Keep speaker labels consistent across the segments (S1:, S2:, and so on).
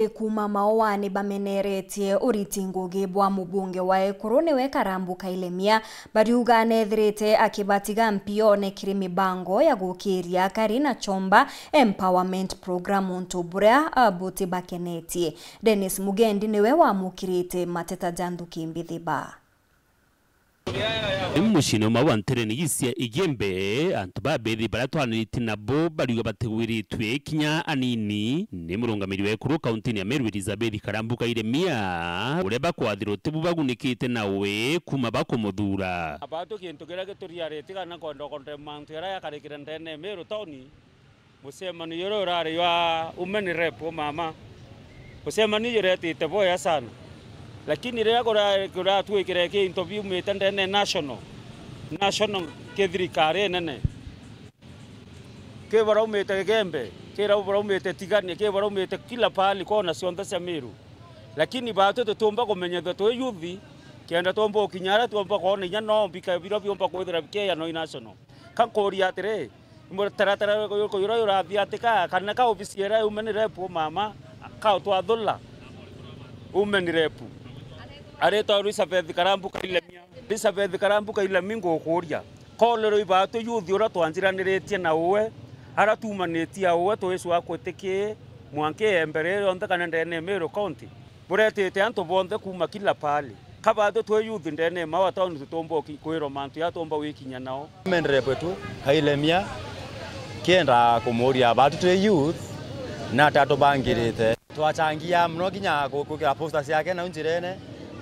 S1: Kuma maowani bameneretie uritingugi bwa mubunge wa Ekuru niwe Karambu Ilemia bariuga nethirite akibatiga mpione kiri mibango ya gukiria Karina Chomba Empowerment Program untuburea abuti bakenetie. Dennis Mugendi niwe wamukirite mateta janduki mbithiba.
S2: Mushino mawantere nigisia igembe antubabethi baratwaniriti nabo bariuga bateguiritwe kinya anini ni murungamiri wa Ekuru kaunti ya Meru Elizabeth Karambu Ilemia ureba kwathirote bubagunikite nawe kuma bakomuthura
S3: abato kintu kirage turiaretiga na kondokonde mantu yara yakarikira ndene Meru tawni musemani yoro rari wa umeni repo mama musemani yoretite boya sana lakini rea kora tuikire ke interview metendene national kethirikari nene ke baraumete gembe ke baraumete tigani ke baraumete kila pahali kona cionthe cia Meru lakini batu tutumba kumenyetha tu yuthi kenda tomba ukinyara tomba kona inya no bika biro biomba kwithira ke ya no national kankoria atire mo taratara ko yura biatika kana ka ofisi era umeni repo mama ka twathula umeni repo areto Elizabeth Karambu Ilemia Elizabeth Karambu Ilemia ngokuria kolero ibatu yuthi ura twanjiraniretie na uwe ara tumanetia uwe twesu akweteke mwanke embere onde kana ndene Meru County buretete anto bonde kuma kila pali kabado twe yuthi ndene mawa town tutombo kwiro mantu ya tomba wikinya nao
S4: mendere kwetu Ilemia kienda kumuria batu twe youth na tato bangirite twachangia mno kinya kukira posters yake na unjirene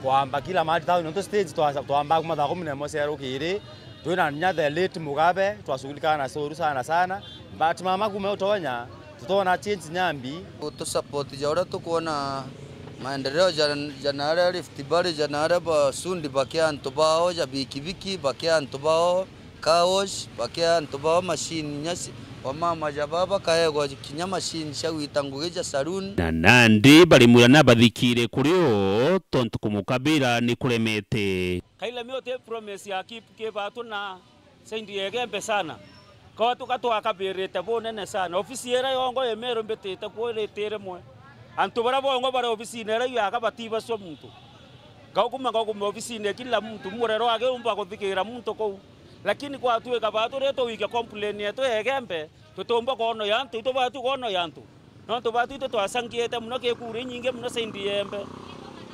S4: kwamba kila mahali tauni ndo stage twamba kuma thako mune mosero kiri twina nyathe late Mugabe twashughulika na soru sana but mama kuma utonya tutona change nyambi
S5: to support jawra to kuona maendeleo janara Rift Valley janara ba sundi bakia ntobao ja biki bakia ntobao kaos bakia ntobao machine nyasi wamama jababa kaego kinya machine shawitangugija saloon
S2: na nandi bari murana bathikire kurio tontu kumukabira ni kuremete
S3: Ilemia te promise ya ke batu na sendi egembe sana kwa tukatwakabirite bonene sana ofisi era yongo Meru mbetete kweretere mwe antu bara bongo bara ofisi nera yakabatiba so muntu gakuma ofisi ne kila muntu murero age umba kuthikira muntu ko lakini kwa tuwe kabatu reto wike complain yeto egembe tutomba kono yantu to batu kono yantu no to batu to twasangiete muno ke kuri nyinge muno sendi embe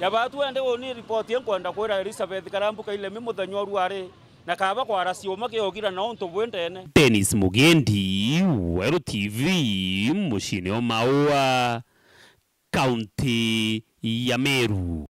S3: ya batu ende oni report yenkwenda kwira Elizabeth Karambu Ilemia muthanyo ruare na kaba kwa rasioma ke ogira na onto bwendene.
S2: Dennis Mugendi, Wero TV, mushine o maua kaunti ya Meru.